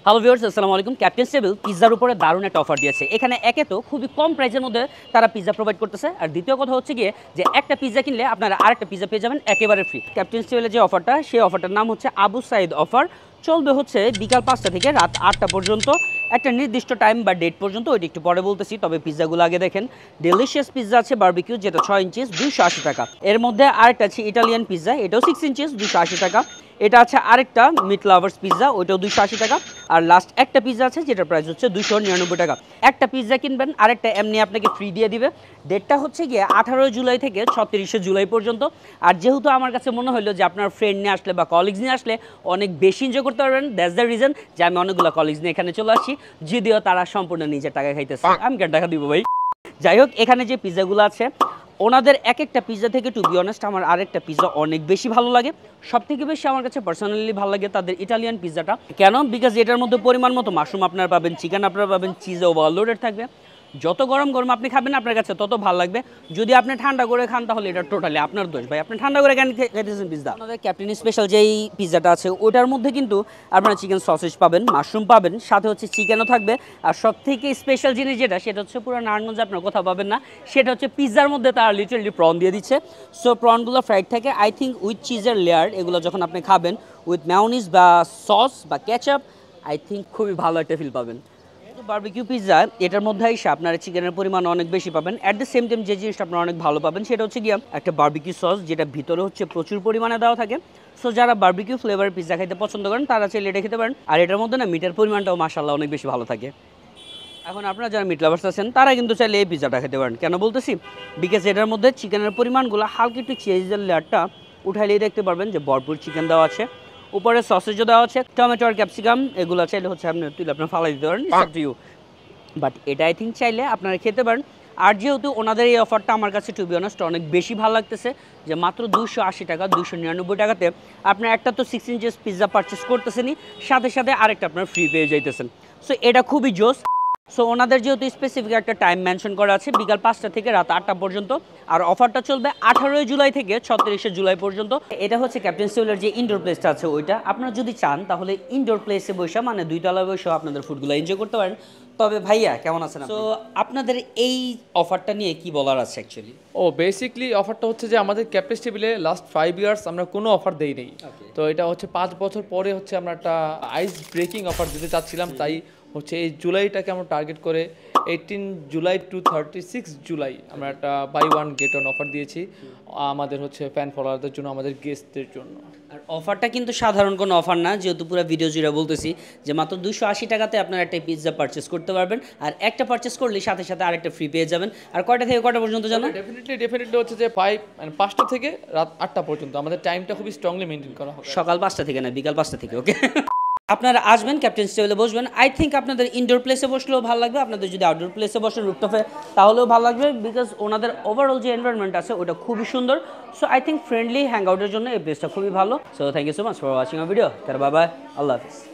Hello viewers, আসসালামু আলাইকুম। Captain table পিৎজার উপরে দারুণ একটা অফার দিয়েছে। এখানে একে তো খুবই কম প্রাইসের মধ্যে তারা পিৎজা প্রোভাইড করতেছে, আর দ্বিতীয় কথা হচ্ছে গিয়ে যে একটা পিৎজা কিনলে আপনারা আরেকটা পিৎজা পেয়ে যাবেন একেবারে ফ্রি। ক্যাপ্টেন টেবিলের যে অফারটা, সেই অফারটার নাম হচ্ছে আবু সাইদ অফার। চলবে হচ্ছে বিকাল 5টা থেকে রাত 8টা পর্যন্ত। একটা নির্দিষ্ট টাইম বা ডেট পর্যন্ত, ওইটা একটু পরে বলতেছি। তবে পিৎজাগুলো আগে দেখেন। ডেলিশিয়াস পিৎজা আছে বারবিকিউ, যেটা 6 ইঞ্চিস 280 টাকা। এর মধ্যে আরেকটা আছে ইটালিয়ান পিৎজা, এটাও 6 ইঞ্চিস 280 টাকা। এটা আছে আরেকটা মিট লাভার্স পিৎজা, ওইটাও 280 টাকা। আর লাস্ট একটা পিৎজা আছে যেটার প্রাইস হচ্ছে 299 টাকা। একটা পিৎজা কিনবেন, আরেকটা এমনি আপনাকে ফ্রি দিয়ে দিবে। ডেটটা হচ্ছে গিয়ে 18 জুলাই থেকে 36 জুলাই পর্যন্ত। আর যেহেতু আমার কাছে মনে হলো যে আপনার ফ্রেন্ড নিয়ে আসলে বা কলিগস নিয়ে আসলে অনেক বেশি এনজয় করতে পারবেন, দ্যাটস দ্য রিজন যে আমি অনেকগুলো কলিগস নিয়ে এখানে চলে আসছি, যদিও তারা সম্পূর্ণ নিজের টাকা খাইতেছে। আমি কেন টাকা দিব ভাই? যাই হোক, এখানে যে পিৎজাগুলো আছে ওনাদের এক একটা পিৎজা থেকে টু বি অনেস্ট আমার আরেকটা পিৎজা অনেক বেশি ভালো লাগে। সব থেকে বেশি আমার কাছে পার্সোনালি ভালো লাগে তাদের ইটালিয়ান পিৎজাটা। কেন? বিকজ এটার মধ্যে পরিমাণ মতো মাশরুম আপনারা পাবেন, চিকেন আপনারা পাবেন, চিজ ওভারলোডেড থাকবে। যত গরম গরম আপনি খাবেন আপনার কাছে তত ভালো লাগবে। যদি আপনি ঠান্ডা করে খান তাহলে এটা টোটালি আপনার দোষ ভাই, আপনি ঠান্ডা করে কেন খাইতেছেন পিৎজা? আমাদের ক্যাপ্টেন স্পেশাল যেই পিৎজাটা আছে ওটার মধ্যে কিন্তু আপনারা চিকেন সসেজ পাবেন, মাশরুম পাবেন, সাথে হচ্ছে চিকেনও থাকবে। আর সব থেকে স্পেশাল জিনিস যেটা, সেটা হচ্ছে পুরো নারায়ণগঞ্জে আপনার কোথাও পাবেন না, সেটা হচ্ছে পিৎজার মধ্যে তারা লিটারালি প্রন দিয়ে দিচ্ছে। সো প্রনগুলো ফ্রাইড থাকে আই থিঙ্ক উইথ চিজের লেয়ার। এগুলো যখন আপনি খাবেন উইথ ম্যায়োনিজ বা সস বা কেচাপ, আই থিঙ্ক খুবই ভালো একটা ফিল পাবেন। বারবিকিউ পিৎজা, এটার মধ্যে এসে আপনারা চিকেনের পরিমাণ অনেক বেশি পাবেন। অ্যাট দ্য সেম টাইম যে জিনিসটা আপনারা অনেক ভালো পাবেন সেটা হচ্ছে গিয়ে একটা বারবিকিউ সস, যেটা ভিতরে হচ্ছে প্রচুর পরিমাণে দেওয়া থাকে। সো যারা বারবিকিউ ফ্লেভারের পিৎজা খেতে পছন্দ করেন তারা চাইলে এটা খেতে পারেন। আর এটার মধ্যে না মিটের পরিমাণটাও মাশাআল্লাহ অনেক বেশি ভালো থাকে। এখন আপনারা যারা মিট লাভার্স আছেন তারা কিন্তু চাইলে এই পিৎজাটা খেতে পারেন। কেন বলতেছি? বিকজ এটার মধ্যে চিকেনের পরিমাণগুলো হালকা একটু চিজের লেয়ারটা উঠাইলেই দেখতে পারবেন যে ভরপুর চিকেন দেওয়া আছে। উপরে সসেজও দেওয়া আছে, টমেটো আর ক্যাপসিকাম, এগুলো চাইলে হচ্ছে আপনি তুলে আপনার ফালাই দিতে পারেন, it's up to you. But এটা আই থিঙ্ক চাইলে আপনারা খেতে পারেন। আর যেহেতু ওনাদের এই অফারটা আমার কাছে টু বি অনেস্ট অনেক বেশি ভালো লাগতেছে, যে মাত্র 280 টাকা 299 টাকাতে আপনার একটা তো 6 ইঞ্চেস পিৎজা পারচেস করতেছেনই, সাথে সাথে আরেকটা আপনার ফ্রি পেয়ে যাইতেছেন। সো এটা খুবই জোস। সো ওনাদের যেহেতু স্পেসিফিক একটা টাইম মেনশন করা আছে বিকাল 5টা থেকে রাত 8টা পর্যন্ত, আর অফারটা চলবে 18 জুলাই থেকে 36 জুলাই পর্যন্ত। এটা হচ্ছে ক্যাপ্টেন টেবিলের যে ইনডোর প্লেসটা আছে ওইটা। আপনারা যদি চান তাহলে ইনডোর প্লেসে বসে, মানে 2 তলায় বসে আপনাদের ফুডগুলো এনজয় করতে পারেন। তবে ভাইয়া কেমন আছেন? তো আপনাদের এই অফারটা নিয়ে কি বলার আছে অ্যাকচুয়ালি? বেসিকলি অফারটা হচ্ছে যে আমাদের ক্যাপ্টেন টেবিলে লাস্ট 5 ইয়ার্স আমরা কোনো অফার দেই নেই। তো এটা হচ্ছে 5 বছর পরে হচ্ছে আমরা একটা আইস ব্রেকিং অফার দিতে চাচ্ছিলাম। তাই হচ্ছে এই জুলাইটাকে আমরা টার্গেট করে 18 জুলাই টু 36 জুলাই আমরা একটা buy one get one offer দিয়েছি আমাদের হচ্ছে ফ্যান ফলোয়ারদের জন্য, আমাদের গেস্টদের জন্য। আর অফারটা কিন্তু সাধারণ কোনো অফার না, যেহেতু পুরো ভিডিও জুড়ে বলতেছি যে মাত্র 280 টাকাতে আপনারা একটা পিৎজা পারচেস করতে পারবেন। আর একটা পারচেস করলে সাথে সাথে আরেকটা ফ্রি পেয়ে যাবেন। আর কয়টা থেকে কয়টা পর্যন্ত জানো? ডেফিনেটলি হচ্ছে যে 5টা থেকে রাত 8টা পর্যন্ত আমাদের টাইমটা খুবই স্ট্রংলি মেনটেন করা হবে। সকাল 5টা থেকে না, বিকাল 5টা থেকে। ওকে, আপনারা আসবেন ক্যাপ্টেন টেবিলে বসবেন। আই থিঙ্ক আপনাদের ইনডোর প্লেসে বসলেও ভালো লাগবে, আপনাদের যদি আউটডোর প্লেসে বসেন রুফটপে তাহলেও ভালো লাগবে, বিকজ ওনাদের ওভারঅল যে এনভায়রনমেন্ট আছে ওটা খুবই সুন্দর। So I think friendly hang আউটের জন্য এই প্লেসটা খুবই ভালো। So thank you so much for watching our video. Bye bye, আল্লাহ হাফিজ।